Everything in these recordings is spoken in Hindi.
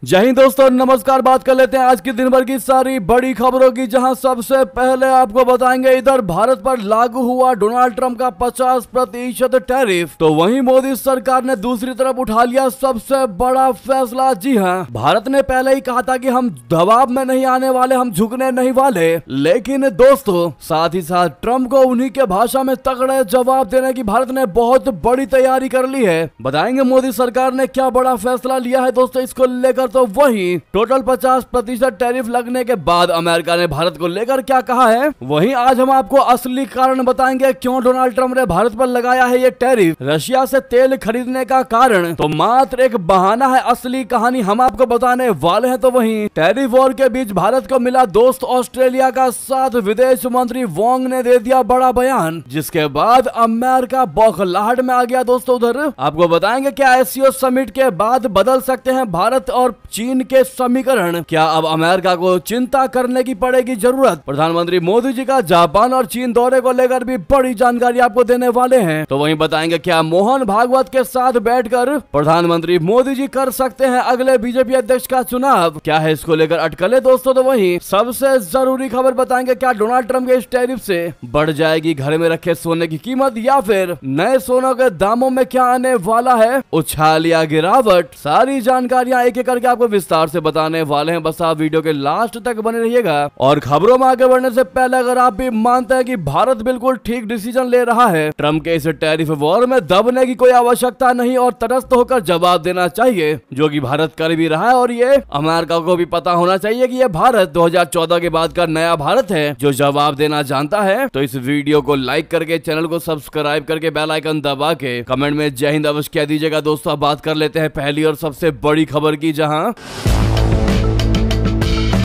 जय हिंद दोस्तों, नमस्कार। बात कर लेते हैं आज की दिन भर की सारी बड़ी खबरों की, जहां सबसे पहले आपको बताएंगे इधर भारत पर लागू हुआ डोनाल्ड ट्रंप का 50% टैरिफ, तो वहीं मोदी सरकार ने दूसरी तरफ उठा लिया सबसे बड़ा फैसला। जी हां, भारत ने पहले ही कहा था कि हम दबाव में नहीं आने वाले, हम झुकने नहीं वाले, लेकिन दोस्तों साथ ही साथ ट्रंप को उन्हीं के भाषा में तगड़े जवाब देने की भारत ने बहुत बड़ी तैयारी कर ली है। बताएंगे मोदी सरकार ने क्या बड़ा फैसला लिया है दोस्तों इसको लेकर। तो वही टोटल 50% टैरिफ लगने के बाद अमेरिका ने भारत को लेकर क्या कहा है, वहीं आज हम आपको असली कारण बताएंगे क्यों डोनाल्ड ट्रंप ने भारत पर लगाया है ये टैरिफ। रशिया से तेल खरीदने का कारण तो मात्र एक बहाना है, असली कहानी हम आपको बताने वाले हैं। तो वहीं टैरिफ वॉर के बीच भारत को मिला दोस्त ऑस्ट्रेलिया का साथ, विदेश मंत्री वोंग ने दे दिया बड़ा बयान, जिसके बाद अमेरिका बौखलाहट में आ गया। दोस्तों उधर आपको बताएंगे क्या एससीओ समिट के बाद बदल सकते हैं भारत और चीन के समीकरण, क्या अब अमेरिका को चिंता करने की पड़ेगी जरूरत। प्रधानमंत्री मोदी जी का जापान और चीन दौरे को लेकर भी बड़ी जानकारी आपको देने वाले हैं। तो वहीं बताएंगे क्या मोहन भागवत के साथ बैठकर प्रधानमंत्री मोदी जी कर सकते हैं अगले बीजेपी अध्यक्ष का चुनाव, क्या है इसको लेकर अटकलें दोस्तों। तो वहीं सबसे जरूरी खबर बताएंगे क्या डोनाल्ड ट्रंप के इस टैरिफ से बढ़ जाएगी घर में रखे सोने की कीमत, या फिर नए सोनों के दामों में क्या आने वाला है, उछाल या गिरावट। सारी जानकारियां एक एक करके आपको विस्तार से बताने वाले हैं, बस आप वीडियो के लास्ट तक बने रहिएगा। और खबरों में आगे बढ़ने से पहले अगर आप भी मानते हैं कि भारत बिल्कुल ठीक डिसीजन ले रहा है, ट्रंप के इस टैरिफ वॉर में दबने की कोई आवश्यकता नहीं और तटस्थ होकर जवाब देना चाहिए, जो कि भारत कर भी रहा है। और ये अमेरिका को भी पता होना चाहिए कि ये भारत 2014 के बाद का नया भारत है जो जवाब देना जानता है। तो इस वीडियो को लाइक करके, चैनल को सब्सक्राइब करके, बेल आइकन दबा के कमेंट में जय हिंद अवश्य कह दीजिएगा। दोस्तों अब बात कर लेते हैं पहली और सबसे बड़ी खबर की, जहां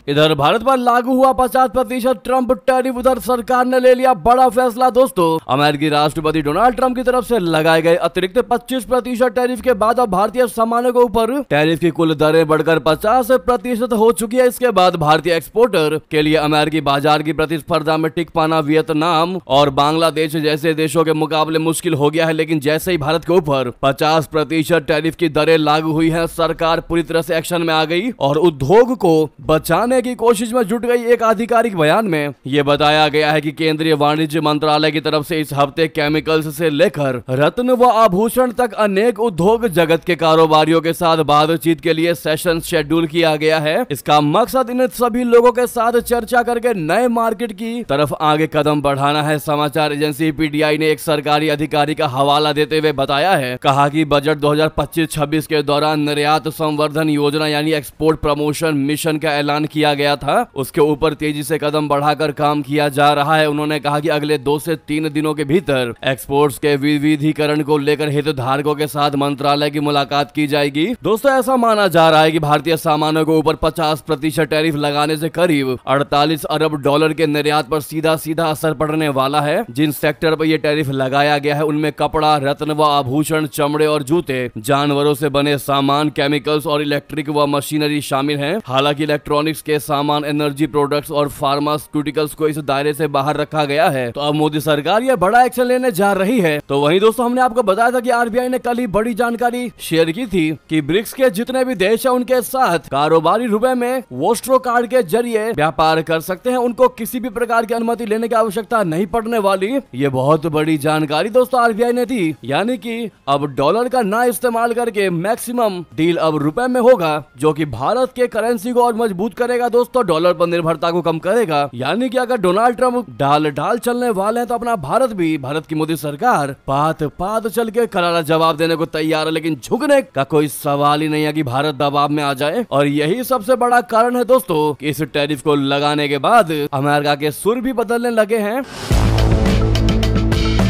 इधर भारत पर लागू हुआ 50% ट्रंप टैरिफ, उधर सरकार ने ले लिया बड़ा फैसला। दोस्तों अमेरिकी राष्ट्रपति डोनाल्ड ट्रंप की तरफ से लगाए गए अतिरिक्त 25% टैरिफ के बाद अब भारतीय सामानों के ऊपर टैरिफ की कुल दरें बढ़कर 50% हो चुकी है। इसके बाद भारतीय एक्सपोर्टर के लिए अमेरिकी बाजार की प्रतिस्पर्धा में टिक पाना वियतनाम और बांग्लादेश जैसे देशों के मुकाबले मुश्किल हो गया है। लेकिन जैसे ही भारत के ऊपर 50% टैरिफ की दरें लागू हुई है, सरकार पूरी तरह से एक्शन में आ गई और उद्योग को बचाने की कोशिश में जुट गई। एक आधिकारिक बयान में यह बताया गया है कि केंद्रीय वाणिज्य मंत्रालय की तरफ से इस हफ्ते केमिकल्स से लेकर रत्न व आभूषण तक अनेक उद्योग जगत के कारोबारियों के साथ बातचीत के लिए सेशन शेड्यूल किया गया है। इसका मकसद इन सभी लोगों के साथ चर्चा करके नए मार्केट की तरफ आगे कदम बढ़ाना है। समाचार एजेंसी पीटीआई ने एक सरकारी अधिकारी का हवाला देते हुए बताया है, कहा कि बजट 2025-26 के दौरान निर्यात संवर्धन योजना यानी एक्सपोर्ट प्रमोशन मिशन का ऐलान किया गया था, उसके ऊपर तेजी से कदम बढ़ाकर काम किया जा रहा है। उन्होंने कहा कि अगले 2 से 3 दिनों के भीतर एक्सपोर्ट्स के विविधीकरण को लेकर हितधारकों के साथ मंत्रालय की मुलाकात की जाएगी। दोस्तों ऐसा माना जा रहा है कि भारतीय सामानों के ऊपर 50% टैरिफ लगाने से करीब 48 अरब डॉलर के निर्यात पर सीधा सीधा असर पड़ने वाला है। जिन सेक्टर पर यह टैरिफ लगाया गया है उनमें कपड़ा, रत्न व आभूषण, चमड़े और जूते, जानवरों से बने सामान, केमिकल्स और इलेक्ट्रिक व मशीनरी शामिल है। हालांकि इलेक्ट्रॉनिक्स के सामान, एनर्जी प्रोडक्ट्स और फार्मास्यूटिकल्स को इस दायरे से बाहर रखा गया है। तो अब मोदी सरकार ये बड़ा एक्शन लेने जा रही है। तो वहीं दोस्तों हमने आपको बताया था कि आरबीआई ने कल ही बड़ी जानकारी शेयर की थी कि ब्रिक्स के जितने भी देश है उनके साथ कारोबारी रुपए में वोस्ट्रो कार्ड के जरिए व्यापार कर सकते हैं, उनको किसी भी प्रकार की अनुमति लेने की आवश्यकता नहीं पड़ने वाली। ये बहुत बड़ी जानकारी दोस्तों आरबीआई ने दी, यानी कि अब डॉलर का ना इस्तेमाल करके मैक्सिमम डील अब रुपए में होगा, जो कि भारत के करेंसी को और मजबूत करेगा। दोस्तों डॉलर पर निर्भरता को कम करेगा, यानी कि अगर डोनाल्ड ट्रंप डाल चलने वाले हैं तो अपना भारत की मोदी सरकार पात चल के करारा जवाब देने को तैयार है। लेकिन झुकने का कोई सवाल ही नहीं है कि भारत दबाव में आ जाए, और यही सबसे बड़ा कारण है दोस्तों कि इस टैरिफ को लगाने के बाद अमेरिका के सुर भी बदलने लगे हैं।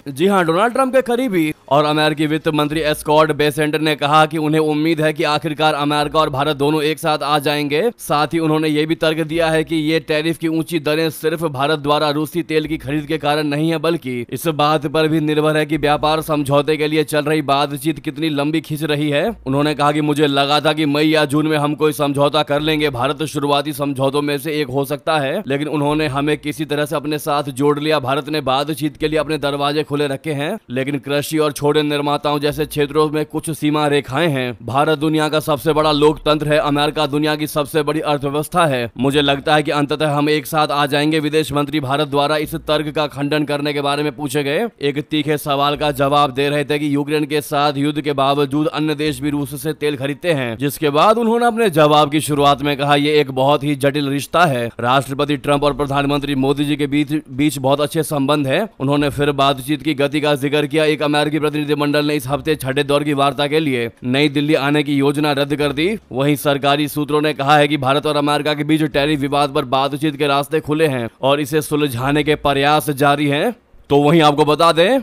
जी हां, डोनाल्ड ट्रंप के करीबी और अमेरिकी वित्त मंत्री स्कॉट बेसेंट ने कहा कि उन्हें उम्मीद है कि आखिरकार अमेरिका और भारत दोनों एक साथ आ जाएंगे। साथ ही उन्होंने ये भी तर्क दिया है कि ये टैरिफ की ऊंची दरें सिर्फ भारत द्वारा रूसी तेल की खरीद के कारण नहीं है, बल्कि इस बात पर भी निर्भर है कि व्यापार समझौते के लिए चल रही बातचीत कितनी लंबी खिंच रही है। उन्होंने कहा कि मुझे लगा था कि मई या जून में हम कोई समझौता कर लेंगे, भारत शुरुआती समझौतों में से एक हो सकता है, लेकिन उन्होंने हमें किसी तरह से अपने साथ जोड़ लिया। भारत ने बातचीत के लिए अपने दरवाजे खुले रखे हैं, लेकिन कृषि और छोटे निर्माताओं जैसे क्षेत्रों में कुछ सीमा रेखाएं हैं। भारत दुनिया का सबसे बड़ा लोकतंत्र है, अमेरिका दुनिया की सबसे बड़ी अर्थव्यवस्था है। मुझे लगता है कि अंततः हम एक साथ आ जाएंगे। विदेश मंत्री भारत द्वारा इस तर्क का खंडन करने के बारे में पूछे गए एक तीखे सवाल का जवाब दे रहे थे कि यूक्रेन के साथ युद्ध के बावजूद अन्य देश भी रूस से तेल खरीदते हैं, जिसके बाद उन्होंने अपने जवाब की शुरुआत में कहा यह एक बहुत ही जटिल रिश्ता है। राष्ट्रपति ट्रंप और प्रधानमंत्री मोदी जी के बीच बहुत अच्छे संबंध है। उन्होंने फिर बातचीत की गति का जिक्र किया। एक अमेरिकी प्रतिनिधिमंडल ने इस हफ्ते छठे दौर की वार्ता के लिए नई दिल्ली आने की योजना रद्द कर दी। वहीं सरकारी सूत्रों ने कहा है कि भारत और अमेरिका के बीच टैरिफ विवाद पर बातचीत के रास्ते खुले हैं और इसे सुलझाने के प्रयास जारी हैं। तो वहीं आपको बता दें,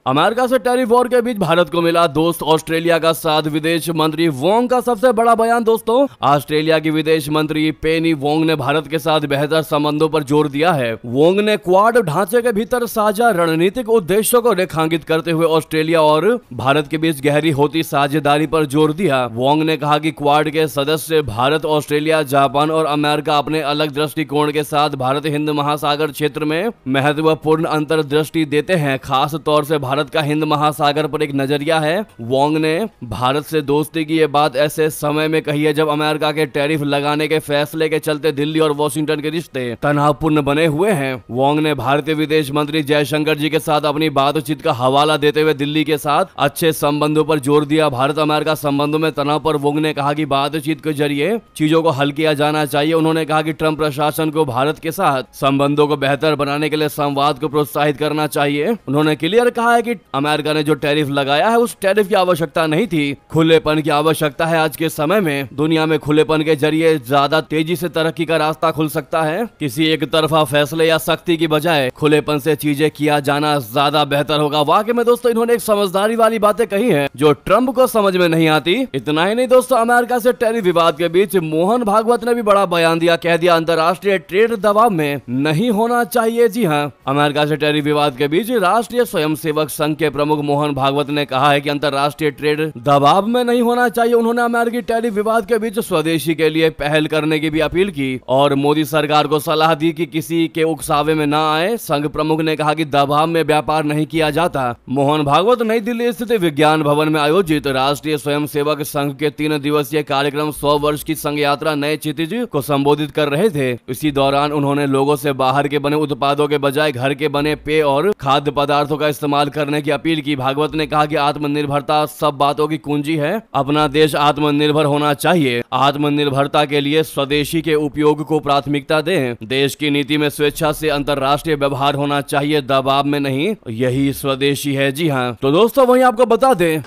अमेरिका से टैरिफ वॉर के बीच भारत को मिला दोस्त ऑस्ट्रेलिया का साथ। विदेश मंत्री वोंग का सबसे बड़ा बयान। दोस्तों, ऑस्ट्रेलिया की विदेश मंत्री पेनी वोंग ने भारत के साथ बेहतर संबंधों पर जोर दिया है। वोंग ने क्वाड ढांचे के भीतर साझा रणनीतिक उद्देश्यों को रेखांकित करते हुए ऑस्ट्रेलिया और भारत के बीच गहरी होती साझेदारी पर जोर दिया। वोंग ने कहा कि क्वाड के सदस्य भारत, ऑस्ट्रेलिया, जापान और अमेरिका अपने अलग दृष्टिकोण के साथ भारत हिंद महासागर क्षेत्र में महत्वपूर्ण अंतर्दृष्टि देते हैं। खास तौर से भारत का हिंद महासागर पर एक नजरिया है। वोंग ने भारत से दोस्ती की यह बात ऐसे समय में कही है जब अमेरिका के टैरिफ लगाने के फैसले के चलते दिल्ली और वॉशिंगटन के रिश्ते तनावपूर्ण बने हुए हैं। वोंग ने भारतीय विदेश मंत्री जयशंकर जी के साथ अपनी बातचीत का हवाला देते हुए दिल्ली के साथ अच्छे संबंधों पर जोर दिया। भारत अमेरिका संबंधों में तनाव पर वोंग ने कहा कि बातचीत के जरिए चीजों को हल किया जाना चाहिए। उन्होंने कहा कि ट्रंप प्रशासन को भारत के साथ संबंधों को बेहतर बनाने के लिए संवाद को प्रोत्साहित करना चाहिए। उन्होंने क्लियर कहा है कि अमेरिका ने जो टैरिफ लगाया है उस टैरिफ की आवश्यकता नहीं थी, खुलेपन की आवश्यकता है। आज के समय में दुनिया में खुलेपन के जरिए ज्यादा तेजी से तरक्की का रास्ता खुल सकता है। किसी एक तरफा फैसले या सख्ती की बजाय खुलेपन से चीजें किया जाना ज्यादा बेहतर होगा। वाकई में दोस्तों, इन्होंने एक समझदारी वाली बातें कही है जो ट्रंप को समझ में नहीं आती। इतना ही नहीं दोस्तों, अमेरिका से टैरिफ विवाद के बीच मोहन भागवत ने भी बड़ा बयान दिया। कह दिया अंतर्राष्ट्रीय ट्रेड दबाव में नहीं होना चाहिए। जी हाँ, अमेरिका से टैरिफ विवाद के बीच राष्ट्रीय स्वयंसेवक संघ के प्रमुख मोहन भागवत ने कहा है कि अंतर्राष्ट्रीय ट्रेड दबाव में नहीं होना चाहिए। उन्होंने अमेरिकी टैरिफ विवाद के बीच स्वदेशी के लिए पहल करने की भी अपील की और मोदी सरकार को सलाह दी कि किसी के उकसावे में न आए। संघ प्रमुख ने कहा कि दबाव में व्यापार नहीं किया जाता। मोहन भागवत नई दिल्ली स्थित विज्ञान भवन में आयोजित राष्ट्रीय स्वयंसेवक संघ के 3 दिवसीय कार्यक्रम 100 वर्ष की संघ यात्रा नए क्षितिज को संबोधित कर रहे थे। इसी दौरान उन्होंने लोगों से बाहर के बने उत्पादों के बजाय घर के बने पेय और खाद्य पदार्थों का इस्तेमाल करने की अपील की। भागवत ने कहा कि आत्मनिर्भरता सब बातों की कुंजी है। अपना देश आत्मनिर्भर होना चाहिए। आत्मनिर्भरता के लिए स्वदेशी के उपयोग को प्राथमिकता दें। देश की नीति में स्वेच्छा से अंतर्राष्ट्रीय व्यवहार होना चाहिए, दबाव में नहीं। यही स्वदेशी है। जी हाँ, तो दोस्तों वहीं आपको बता दें,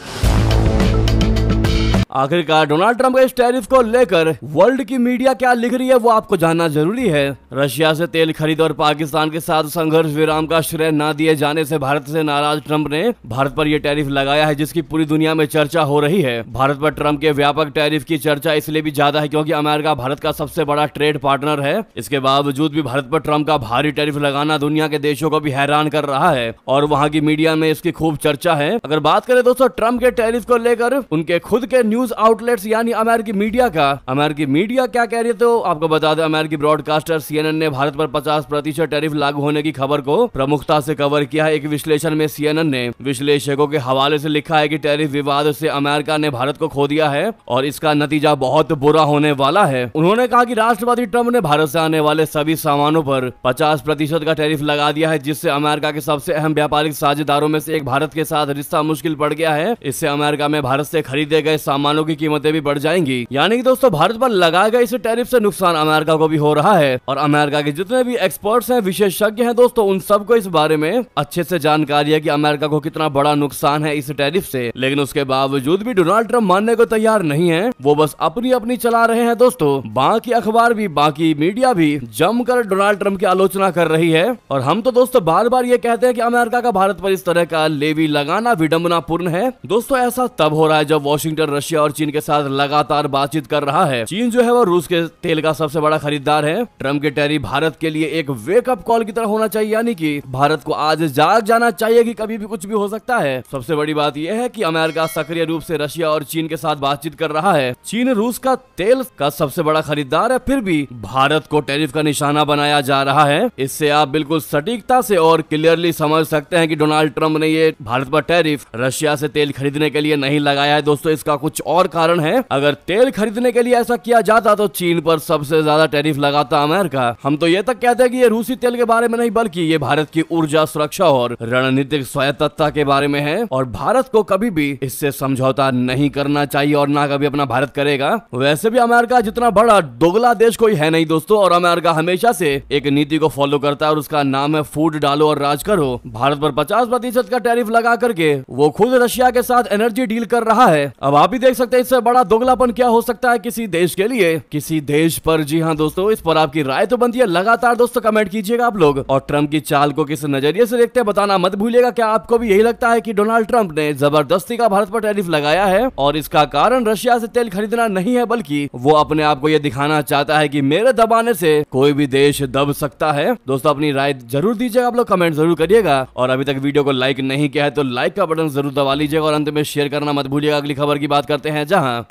आखिरकार डोनाल्ड ट्रंप के इस टैरिफ को लेकर वर्ल्ड की मीडिया क्या लिख रही है वो आपको जानना जरूरी है। रशिया से तेल खरीद और पाकिस्तान के साथ संघर्ष विराम का श्रेय न दिए जाने से भारत से नाराज ट्रंप ने भारत पर यह टैरिफ लगाया है, जिसकी पूरी दुनिया में चर्चा हो रही है। भारत पर ट्रंप के व्यापक टैरिफ की चर्चा इसलिए भी ज्यादा है क्योंकि अमेरिका भारत का सबसे बड़ा ट्रेड पार्टनर है। इसके बावजूद भी भारत पर ट्रंप का भारी टैरिफ लगाना दुनिया के देशों को भी हैरान कर रहा है और वहाँ की मीडिया में इसकी खूब चर्चा है। अगर बात करें दोस्तों ट्रंप के टैरिफ को लेकर उनके खुद के न्यूज आउटलेट्स यानी अमेरिकी मीडिया क्या कह रही है, तो आपको बता दें अमेरिकी ब्रॉडकास्टर CNN ने भारत पर 50% टैरिफ लागू होने की खबर को प्रमुखता से कवर किया है। एक विश्लेषण में CNN ने विश्लेषकों के हवाले से लिखा है कि टैरिफ विवाद से अमेरिका ने भारत को खो दिया है और इसका नतीजा बहुत बुरा होने वाला है। उन्होंने कहा कि राष्ट्रपति ट्रंप ने भारत से आने वाले सभी सामानों पर 50% का टैरिफ लगा दिया है, जिससे अमेरिका के सबसे अहम व्यापारिक साझेदारों में से एक भारत के साथ रिश्ता मुश्किल पड़ गया है। इससे अमेरिका में भारत से खरीदे गए सामानों की कीमतें भी बढ़ जाएंगी। यानी कि दोस्तों भारत पर लगाए गए इस टैरिफ से नुकसान अमेरिका को भी हो रहा है और अमेरिका के जितने भी एक्सपर्ट्स हैं, विशेषज्ञ हैं दोस्तों, उन सबको इस बारे में अच्छे से जानकारी है कि अमेरिका को कितना बड़ा नुकसान है इस टैरिफ से। लेकिन उसके बावजूद भी डोनाल्ड ट्रंप मानने को तैयार नहीं है। वो बस अपनी चला रहे हैं दोस्तों। बाकी अखबार भी, बाकी मीडिया भी जमकर डोनाल्ड ट्रंप की आलोचना कर रही है और हम तो दोस्तों बार बार ये कहते हैं कि अमेरिका का भारत पर इस तरह का लेवी लगाना विडंबनापूर्ण है। दोस्तों ऐसा तब हो रहा है जब वॉशिंगटन रशिया रशिया और चीन के साथ लगातार बातचीत कर रहा है। चीन जो है वो रूस के तेल का सबसे बड़ा खरीदार है। ट्रम्प के टैरिफ भारत के लिए एक वेकअप कॉल की तरह होना चाहिए, यानी कि भारत को आज जाग जाना चाहिए कि कभी भी कुछ भी हो सकता है। सबसे बड़ी बात यह है कि अमेरिका सक्रिय रूप से रशिया और चीन के साथ बातचीत कर रहा है। चीन रूस का तेल का सबसे बड़ा खरीदार है, फिर भी भारत को टैरिफ का निशाना बनाया जा रहा है। इससे आप बिल्कुल सटीकता से और क्लियरली समझ सकते हैं कि डोनाल्ड ट्रंप ने ये भारत पर टैरिफ रशिया से तेल खरीदने के लिए नहीं लगाया है। दोस्तों, इसका कुछ और कारण है। अगर तेल खरीदने के लिए ऐसा किया जाता तो चीन पर सबसे ज्यादा टैरिफ लगाता अमेरिका। हम तो ये तक कहते हैं कि ये रूसी तेल के बारे में नहीं, बल्कि ये भारत की ऊर्जा सुरक्षा और रणनीतिक स्वायत्तता के बारे में है, और भारत को कभी भी इससे समझौता नहीं करना चाहिए और ना कभी अपना भारत करेगा। वैसे भी अमेरिका जितना बड़ा दोगला देश कोई है नहीं दोस्तों, और अमेरिका हमेशा से एक नीति को फॉलो करता है और उसका नाम है फूट डालो और राज करो। भारत पर 50% का टैरिफ लगा करके वो खुद रशिया के साथ एनर्जी डील कर रहा है। अब आप भी देख सकते हैं इससे बड़ा दोगलापन क्या हो सकता है किसी देश के लिए, किसी देश पर। जी हाँ दोस्तों, इस पर आपकी राय तो बनती है। लगातार दोस्तों कमेंट कीजिएगा आप लोग, और ट्रंप की चाल को किस नजरिए से देखते हैं बताना मत भूलिएगा। क्या आपको भी यही लगता है कि डोनाल्ड ट्रंप ने जबरदस्ती का भारत पर टैरिफ लगाया है और इसका कारण रशिया से तेल खरीदना नहीं है, बल्कि वो अपने आप को यह दिखाना चाहता है कि मेरे दबाने से कोई भी देश दब सकता है? दोस्तों, अपनी राय जरूर दीजिएगा आप लोग, कमेंट जरूर करिएगा, और अभी तक वीडियो को लाइक नहीं किया है तो लाइक का बटन जरूर दबा लीजिएगा, और अंत में शेयर करना मत भूलिएगा। अगली खबर की बात करते हैं, जहां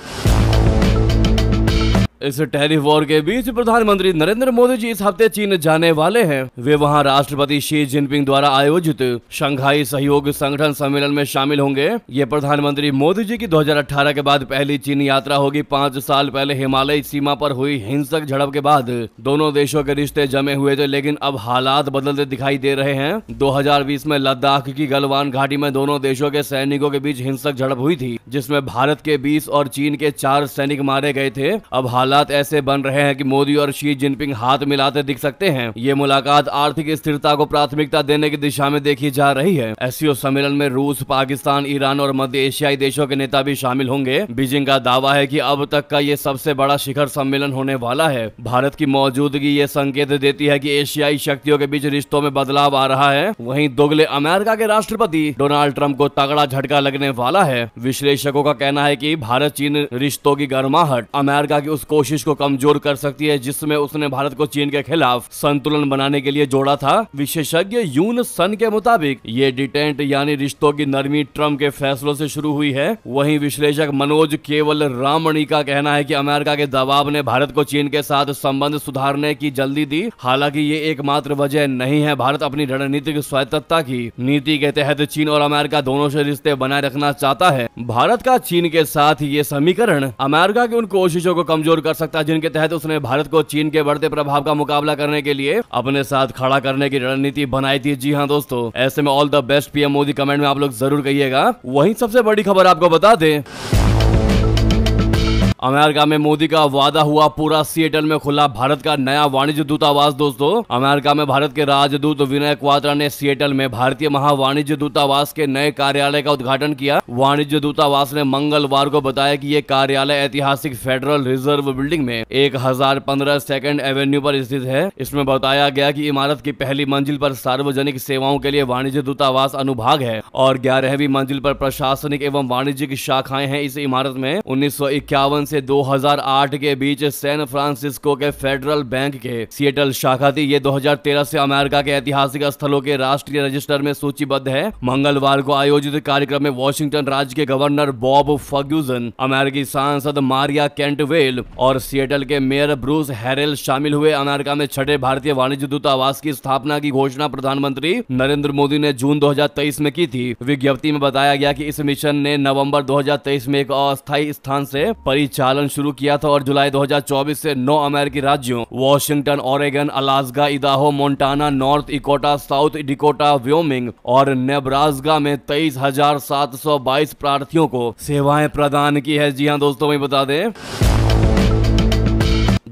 इस टैरिफ वॉर के बीच प्रधानमंत्री नरेंद्र मोदी जी इस हफ्ते चीन जाने वाले हैं। वे वहां राष्ट्रपति शी जिनपिंग द्वारा आयोजित शंघाई सहयोग संगठन सम्मेलन में शामिल होंगे। ये प्रधानमंत्री मोदी जी की 2018 के बाद पहली चीन यात्रा होगी। 5 साल पहले हिमालय सीमा पर हुई हिंसक झड़प के बाद दोनों देशों के रिश्ते जमे हुए थे, लेकिन अब हालात बदलते दिखाई दे रहे हैं। 2020 में लद्दाख की गलवान घाटी में दोनों देशों के सैनिकों के बीच हिंसक झड़प हुई थी, जिसमें भारत के 20 और चीन के 4 सैनिक मारे गए थे। अब हालात ऐसे बन रहे हैं कि मोदी और शी जिनपिंग हाथ मिलाते दिख सकते हैं। ये मुलाकात आर्थिक स्थिरता को प्राथमिकता देने की दिशा में देखी जा रही है। एससीओ सम्मेलन में रूस, पाकिस्तान, ईरान और मध्य एशियाई देशों के नेता भी शामिल होंगे। बीजिंग का दावा है कि अब तक का ये सबसे बड़ा शिखर सम्मेलन होने वाला है। भारत की मौजूदगी ये संकेत देती है कि एशियाई शक्तियों के बीच रिश्तों में बदलाव आ रहा है। वहीं दोगले अमेरिका के राष्ट्रपति डोनाल्ड ट्रंप को तगड़ा झटका लगने वाला है। विश्लेषकों का कहना है कि भारत चीन रिश्तों की गर्माहट अमेरिका की उस कोशिश को कमजोर कर सकती है जिसमें उसने भारत को चीन के खिलाफ संतुलन बनाने के लिए जोड़ा था। विशेषज्ञ यून सन के मुताबिक ये डिटेंट यानी रिश्तों की नरमी ट्रंप के फैसलों से शुरू हुई है। वहीं विश्लेषक मनोज केवल रामणी का कहना है कि अमेरिका के दबाव ने भारत को चीन के साथ संबंध सुधारने की जल्दी दी। हालांकि ये एकमात्र वजह नहीं है। भारत अपनी रणनीतिक स्वायत्तता की नीति के तहत चीन और अमेरिका दोनों से रिश्ते बनाए रखना चाहता है। भारत का चीन के साथ ये समीकरण अमेरिका की उन कोशिशों को कमजोर कर सकता है जिनके तहत उसने भारत को चीन के बढ़ते प्रभाव का मुकाबला करने के लिए अपने साथ खड़ा करने की रणनीति बनाई थी। जी हाँ दोस्तों, ऐसे में all the best PM Modi comment में आप लोग जरूर कहिएगा। वहीं सबसे बड़ी खबर आपको बता दें, अमेरिका में मोदी का वादा हुआ पूरा। सिएटल में खुला भारत का नया वाणिज्य दूतावास। दोस्तों, अमेरिका में भारत के राजदूत विनय क्वात्रा ने सिएटल में भारतीय महावाणिज्य दूतावास के नए कार्यालय का उद्घाटन किया। वाणिज्य दूतावास ने मंगलवार को बताया कि ये कार्यालय ऐतिहासिक फेडरल रिजर्व बिल्डिंग में 1015 सेकंड एवेन्यू पर स्थित है। इसमें बताया गया कि इमारत की पहली मंजिल पर सार्वजनिक सेवाओं के लिए वाणिज्य दूतावास अनुभाग है और 11वीं मंजिल पर प्रशासनिक एवं वाणिज्यिक शाखाएं हैं। इस इमारत में 1951 से 2008 के बीच सैन फ्रांसिस्को के फेडरल बैंक के सिएटल शाखा थी। ये 2013 से अमेरिका के ऐतिहासिक स्थलों के राष्ट्रीय रजिस्टर में सूचीबद्ध है। मंगलवार को आयोजित कार्यक्रम में वॉशिंगटन राज्य के गवर्नर बॉब फर्ग्यूसन, अमेरिकी सांसद मारिया केंटवेल और सिएटल के मेयर ब्रूस हैरेल शामिल हुए। अमेरिका में छठे भारतीय वाणिज्य दूतावास की स्थापना की घोषणा प्रधानमंत्री नरेंद्र मोदी ने जून 2023 में की थी। विज्ञप्ति में बताया गया कि इस मिशन ने नवंबर 2023 में एक अस्थायी स्थान से परिचालन शुरू किया था और जुलाई 2024 से 9 अमेरिकी राज्यों Washington, Oregon, Alaska, Idaho, Montana, North Dakota, South Dakota, Wyoming और नेब्रास्का में 23,722 प्रार्थियों को सेवाएं प्रदान की है। जी हां दोस्तों, मैं बता दें,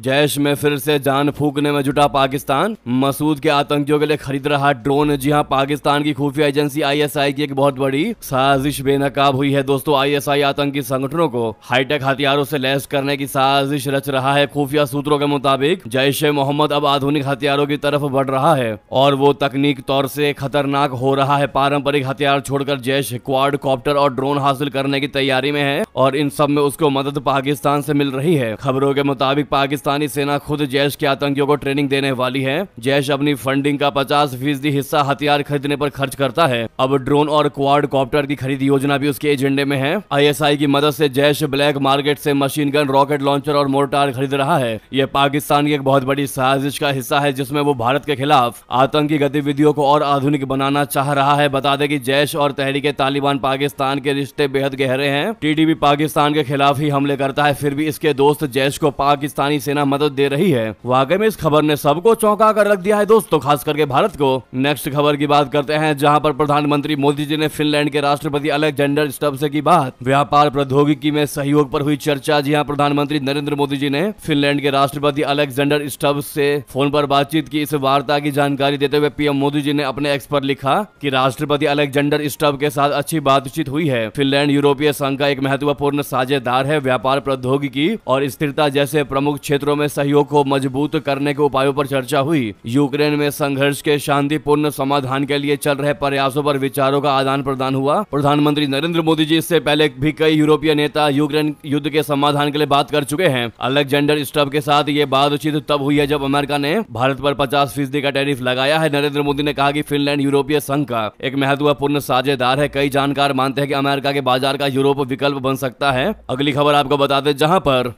जैश में फिर से जान फूकने में जुटा पाकिस्तान। मसूद के आतंकियों के लिए खरीद रहा ड्रोन। जी हां, पाकिस्तान की खुफिया एजेंसी आईएसआई की एक बहुत बड़ी साजिश बेनकाब हुई है दोस्तों। आईएसआई आतंकी संगठनों को हाईटेक हथियारों से लैस करने की साजिश रच रहा है। खुफिया सूत्रों के मुताबिक जैश ए मोहम्मद अब आधुनिक हथियारों की तरफ बढ़ रहा है और वो तकनीक तौर से खतरनाक हो रहा है। पारंपरिक हथियार छोड़कर जैश क्वाड कॉप्टर और ड्रोन हासिल करने की तैयारी में है और इन सब में उसको मदद पाकिस्तान से मिल रही है। खबरों के मुताबिक पाकिस्तानी सेना खुद जैश के आतंकियों को ट्रेनिंग देने वाली है। जैश अपनी फंडिंग का 50% हिस्सा हथियार खरीदने पर खर्च करता है। अब ड्रोन और क्वाड कॉप्टर की खरीद योजना भी उसके एजेंडे में है। आईएसआई की मदद से जैश ब्लैक मार्केट से मशीन गन, रॉकेट लॉन्चर और मोर्टार खरीद रहा है। यह पाकिस्तान की एक बहुत बड़ी साजिश का हिस्सा है जिसमें वो भारत के खिलाफ आतंकी गतिविधियों को और आधुनिक बनाना चाह रहा है। बता दें कि जैश और तहरीके तालिबान पाकिस्तान के रिश्ते बेहद गहरे हैं। टीटीपी पाकिस्तान के खिलाफ ही हमले करता है, फिर भी इसके दोस्त जैश को पाकिस्तानी सेना मदद दे रही है। वाकई में इस खबर ने सबको चौंका कर रख दिया है दोस्तों, खास करके भारत को। नेक्स्ट खबर की बात करते हैं, जहां पर प्रधानमंत्री मोदी जी ने फिनलैंड के राष्ट्रपति अलेक्जेंडर स्टब से की बात। व्यापार प्रौद्योगिकी में सहयोग पर हुई चर्चा। जी हां, प्रधानमंत्री नरेंद्र मोदी जी ने फिनलैंड के राष्ट्रपति अलेक्जेंडर स्टब से फोन पर बातचीत की। इस वार्ता की जानकारी देते हुए पीएम मोदी जी ने अपने एक्स पर लिखा कि राष्ट्रपति अलेक्जेंडर स्टब के साथ अच्छी बातचीत हुई है। फिनलैंड यूरोपीय संघ का एक महत्वपूर्ण साझेदार है। व्यापार प्रौद्योगिकी और स्थिरता जैसे प्रमुख क्षेत्रों में सहयोग को मजबूत करने के उपायों पर चर्चा हुई। यूक्रेन में संघर्ष के शांतिपूर्ण समाधान के लिए चल रहे प्रयासों पर विचारों का आदान प्रदान हुआ। प्रधानमंत्री नरेंद्र मोदी जी इससे पहले भी कई यूरोपीय नेता यूक्रेन युद्ध के समाधान के लिए बात कर चुके हैं। अलेक्जेंडर स्टब के साथ ये बातचीत तब हुई है जब अमेरिका ने भारत पर 50% का टैरिफ लगाया है। नरेंद्र मोदी ने कहा कि फिनलैंड यूरोपीय संघ का एक महत्वपूर्ण साझेदार है। कई जानकार मानते हैं कि अमेरिका के बाजार का यूरोप विकल्प बन सकता है। अगली खबर आपको बता दें, जहां पर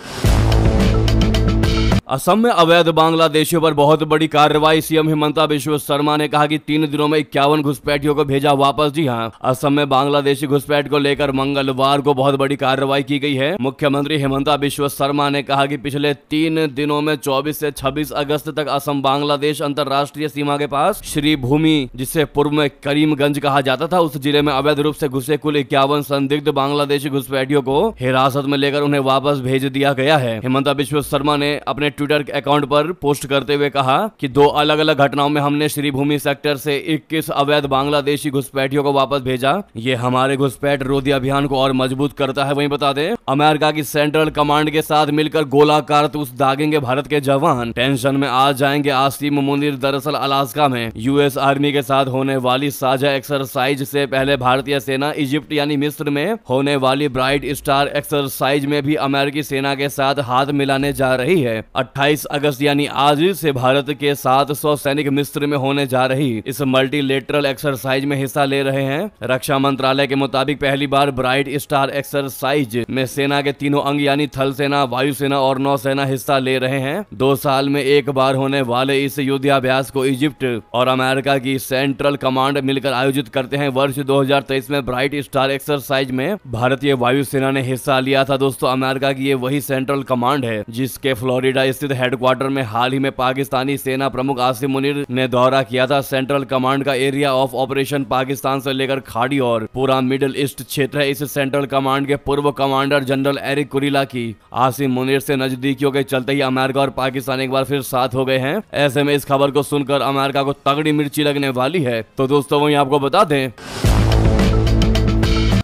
असम में अवैध बांग्लादेशियों पर बहुत बड़ी कार्रवाई। सीएम हिमंता बिश्व शर्मा ने कहा कि 3 दिनों में 51 घुसपैठियों को भेजा वापस। जी हां, असम में बांग्लादेशी घुसपैठ को लेकर मंगलवार को बहुत बड़ी कार्रवाई की गई है। मुख्यमंत्री हिमंता बिश्व शर्मा ने कहा कि पिछले 3 दिनों में 24 से 26 अगस्त तक असम बांग्लादेश अंतर्राष्ट्रीय सीमा के पास श्रीभूमि, जिसे पूर्व में करीमगंज कहा जाता था, उस जिले में अवैध रूप से घुसे कुल 51 संदिग्ध बांग्लादेशी घुसपैठियों को हिरासत में लेकर उन्हें वापस भेज दिया गया है। हिमंता बिश्व शर्मा ने अपने ट्विटर अकाउंट पर पोस्ट करते हुए कहा कि 2 अलग-अलग घटनाओं में हमने श्रीभूमि सेक्टर से 21 अवैध बांग्लादेशी घुसपैठियों को वापस भेजा। ये हमारे घुसपैठ रोधी अभियान को और मजबूत करता है। वहीं बता दें, अमेरिका की सेंट्रल कमांड के साथ मिलकर गोला कारतूस दागेंगे भारत के जवान, टेंशन में आ जाएंगे आसिम मुनीर। दरअसल अलास्का में यूएस आर्मी के साथ होने वाली साझा एक्सरसाइज से पहले भारतीय सेना इजिप्ट यानी मिस्र में होने वाली ब्राइट स्टार एक्सरसाइज में भी अमेरिकी सेना के साथ हाथ मिलाने जा रही है। 28 अगस्त यानी आज से भारत के 700 सैनिक मिस्र में होने जा रही इस मल्टीलेटरल एक्सरसाइज में हिस्सा ले रहे हैं। रक्षा मंत्रालय के मुताबिक पहली बार ब्राइट स्टार एक्सरसाइज में सेना के तीनों अंग यानी थल सेना, वायुसेना और नौसेना हिस्सा ले रहे हैं। 2 साल में एक बार होने वाले इस युद्धाभ्यास को इजिप्ट और अमेरिका की सेंट्रल कमांड मिलकर आयोजित करते हैं। वर्ष 2023 में ब्राइट स्टार एक्सरसाइज में भारतीय वायुसेना ने हिस्सा लिया था। दोस्तों, अमेरिका की ये वही सेंट्रल कमांड है जिसके फ्लोरिडा स्थित हेडक्वार्टर में हाल ही में पाकिस्तानी सेना प्रमुख आसिम मुनीर ने दौरा किया था। सेंट्रल कमांड का एरिया ऑफ ऑपरेशन पाकिस्तान से लेकर खाड़ी और पूरा मिडिल ईस्ट क्षेत्र है। इस सेंट्रल कमांड के पूर्व कमांडर जनरल एरिक कुरिला की आसिम मुनीर से नजदीकियों के चलते ही अमेरिका और पाकिस्तान एक बार फिर साथ हो गए हैं। ऐसे में इस खबर को सुनकर अमेरिका को तगड़ी मिर्ची लगने वाली है। तो दोस्तों, वहीं आपको बता दें,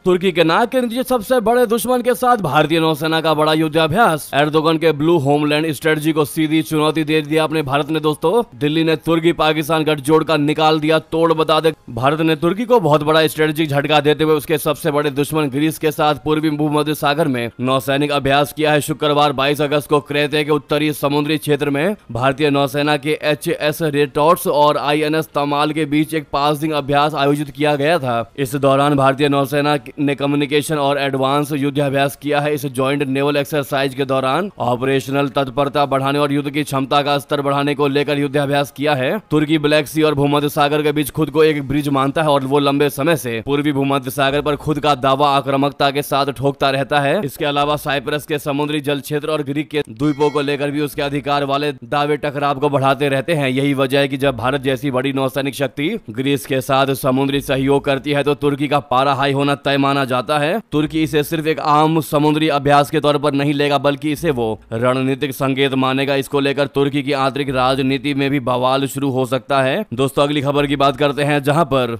तुर्की के नाक के नीचे सबसे बड़े दुश्मन के साथ भारतीय नौसेना का बड़ा युद्धाभ्यास। एर्दोगन के ब्लू होमलैंड स्ट्रेटजी को सीधी चुनौती दे दिया अपने भारत ने। दोस्तों, दिल्ली ने तुर्की पाकिस्तान गठजोड़ का निकाल दिया तोड़। बता दे, भारत ने तुर्की को बहुत बड़ा स्ट्रेटजिक झटका देते हुए उसके सबसे बड़े दुश्मन ग्रीस के साथ पूर्वी भूमध्य सागर में नौसैनिक अभ्यास किया है। शुक्रवार 22 अगस्त को क्रेते के उत्तरी समुद्री क्षेत्र में भारतीय नौसेना के HMS रेटॉर्ट्स और INS तमाल के बीच एक पासिंग अभ्यास आयोजित किया गया था। इस दौरान भारतीय नौसेना ने कम्युनिकेशन और एडवांस युद्धाभ्यास किया है। इस जॉइंट नेवल एक्सरसाइज के दौरान ऑपरेशनल तत्परता बढ़ाने और युद्ध की क्षमता का स्तर बढ़ाने को लेकर युद्धाभ्यास किया है। तुर्की ब्लैक सी और भूमध्य सागर के बीच खुद को एक ब्रिज मानता है और वो लंबे समय से पूर्वी भूमध्य सागर पर खुद का दावा आक्रामकता के साथ ठोकता रहता है। इसके अलावा साइप्रस के समुद्री जल क्षेत्र और ग्रीक के द्वीपों को लेकर भी उसके अधिकार वाले दावे टकराव को बढ़ाते रहते हैं। यही वजह है कि जब भारत जैसी बड़ी नौसैनिक शक्ति ग्रीस के साथ समुद्री सहयोग करती है तो तुर्की का पारा हाई होना तय माना जाता है। तुर्की इसे सिर्फ एक आम समुद्री अभ्यास के तौर पर नहीं लेगा, बल्कि इसे वो रणनीतिक संकेत मानेगा। इसको लेकर तुर्की की आंतरिक राजनीति में भी बवाल शुरू हो सकता है। दोस्तों अगली खबर की बात करते हैं, जहां पर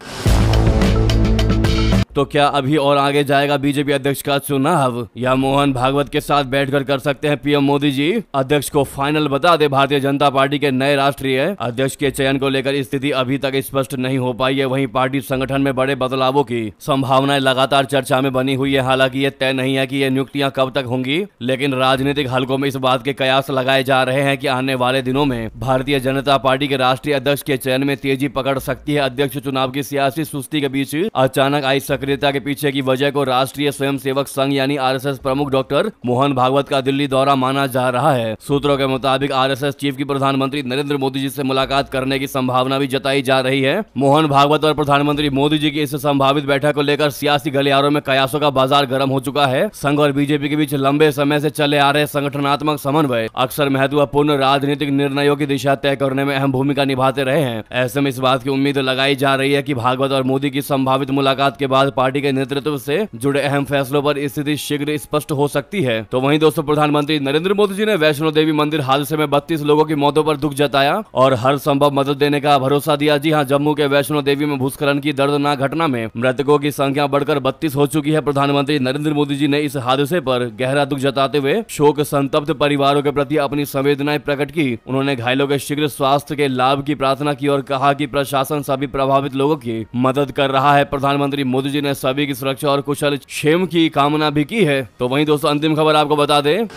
तो क्या अभी और आगे जाएगा बीजेपी अध्यक्ष का चुनाव, या मोहन भागवत के साथ बैठकर कर सकते हैं पीएम मोदी जी अध्यक्ष को फाइनल? बता दे, भारतीय जनता पार्टी के नए राष्ट्रीय अध्यक्ष के चयन को लेकर स्थिति अभी तक स्पष्ट नहीं हो पाई है। वहीं पार्टी संगठन में बड़े बदलावों की संभावनाएं लगातार चर्चा में बनी हुई है। हालांकि ये तय नहीं है कि ये नियुक्तियां कब तक होंगी, लेकिन राजनीतिक हलकों में इस बात के कयास लगाए जा रहे हैं कि आने वाले दिनों में भारतीय जनता पार्टी के राष्ट्रीय अध्यक्ष के चयन में तेजी पकड़ सकती है। अध्यक्ष चुनाव की सियासी सुस्ती के बीच अचानक आई सक्रियता के पीछे की वजह को राष्ट्रीय स्वयंसेवक संघ यानी आरएसएस प्रमुख डॉक्टर मोहन भागवत का दिल्ली दौरा माना जा रहा है। सूत्रों के मुताबिक आरएसएस चीफ की प्रधानमंत्री नरेंद्र मोदी जी से मुलाकात करने की संभावना भी जताई जा रही है। मोहन भागवत और प्रधानमंत्री मोदी जी की इस संभावित बैठक को लेकर सियासी गलियारों में कयासों का बाजार गर्म हो चुका है। संघ और बीजेपी के बीच लंबे समय से चले आ रहे संगठनात्मक समन्वय अक्सर महत्वपूर्ण राजनीतिक निर्णयों की दिशा तय करने में अहम भूमिका निभाते रहे हैं। ऐसे में इस बात की उम्मीद लगाई जा रही है कि भागवत और मोदी की संभावित मुलाकात के बाद पार्टी के नेतृत्व से जुड़े अहम फैसलों पर स्थिति शीघ्र स्पष्ट हो सकती है। तो वहीं दोस्तों प्रधानमंत्री नरेंद्र मोदी जी ने वैष्णो देवी मंदिर हादसे में 32 लोगों की मौतों पर दुख जताया और हर संभव मदद देने का भरोसा दिया। जी हां, जम्मू के वैष्णो देवी में भूस्खलन की दर्दनाक घटना में मृतकों की संख्या बढ़कर 32 हो चुकी है। प्रधानमंत्री नरेंद्र मोदी जी ने इस हादसे पर गहरा दुख जताते हुए शोक संतप्त परिवारों के प्रति अपनी संवेदनाएं प्रकट की। उन्होंने घायलों के शीघ्र स्वास्थ्य के लाभ की प्रार्थना की और कहा कि प्रशासन सभी प्रभावित लोगों की मदद कर रहा है। प्रधानमंत्री मोदी जी ने सभी की सुरक्षा और कुशल क्षेम की कामना भी की है। तो वहीं दोस्तों अंतिम खबर आपको बता दें,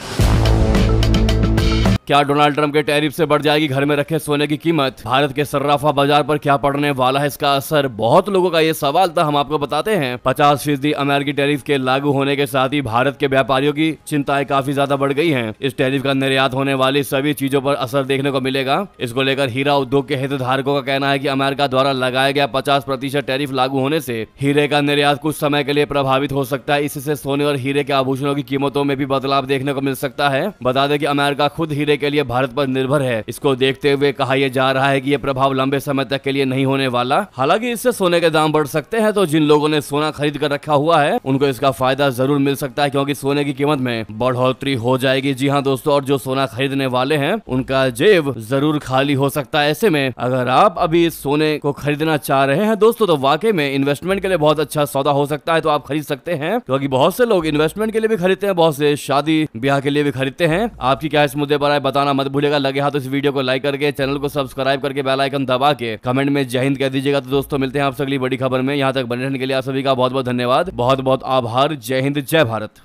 क्या डोनाल्ड ट्रंप के टैरिफ से बढ़ जाएगी घर में रखे सोने की कीमत? भारत के सर्राफा बाजार पर क्या पड़ने वाला है इसका असर? बहुत लोगों का ये सवाल था, हम आपको बताते हैं। 50% अमेरिकी टैरिफ के लागू होने के साथ ही भारत के व्यापारियों की चिंताएं काफी ज्यादा बढ़ गई हैं। इस टैरिफ का निर्यात होने वाली सभी चीजों पर असर देखने को मिलेगा। इसको लेकर हीरा उद्योग के हितधारकों का कहना है कि अमेरिका द्वारा लगाया गया 50% टैरिफ लागू होने से हीरे का निर्यात कुछ समय के लिए प्रभावित हो सकता है। इससे सोने और हीरे के आभूषणों की कीमतों में भी बदलाव देखने को मिल सकता है। बता दें कि अमेरिका खुद हीरे के लिए भारत पर निर्भर है। इसको देखते हुए कहा यह जा रहा है कि यह प्रभाव लंबे समय तक के लिए नहीं होने वाला। हालांकि इससे सोने के दाम बढ़ सकते हैं, तो जिन लोगों ने सोना खरीद कर रखा हुआ है उनको इसका फायदा जरूर मिल सकता है, क्योंकि सोने की कीमत में बढ़ोतरी हो जाएगी। जी हाँ दोस्तों, और जो सोना खरीदने वाले हैं उनका जेब जरूर खाली हो सकता है। ऐसे में अगर आप अभी इस सोने को खरीदना चाह रहे हैं दोस्तों, तो वाकई में इन्वेस्टमेंट के लिए बहुत अच्छा सौदा हो सकता है। तो आप खरीद सकते हैं, क्योंकि बहुत से लोग इन्वेस्टमेंट के लिए भी खरीदते हैं, बहुत से शादी ब्याह के लिए भी खरीदते हैं। आपकी क्या इस मुद्दे पर बताना मत भूलिएगा। लगे हाथ तो इस वीडियो को लाइक करके, चैनल को सब्सक्राइब करके, बेल आइकन दबा के कमेंट में जय हिंद कह दीजिएगा। तो दोस्तों मिलते हैं आपसे अगली बड़ी खबर में। यहाँ तक बने रहने के लिए आप सभी का बहुत बहुत धन्यवाद, बहुत बहुत आभार। जय हिंद, जय भारत।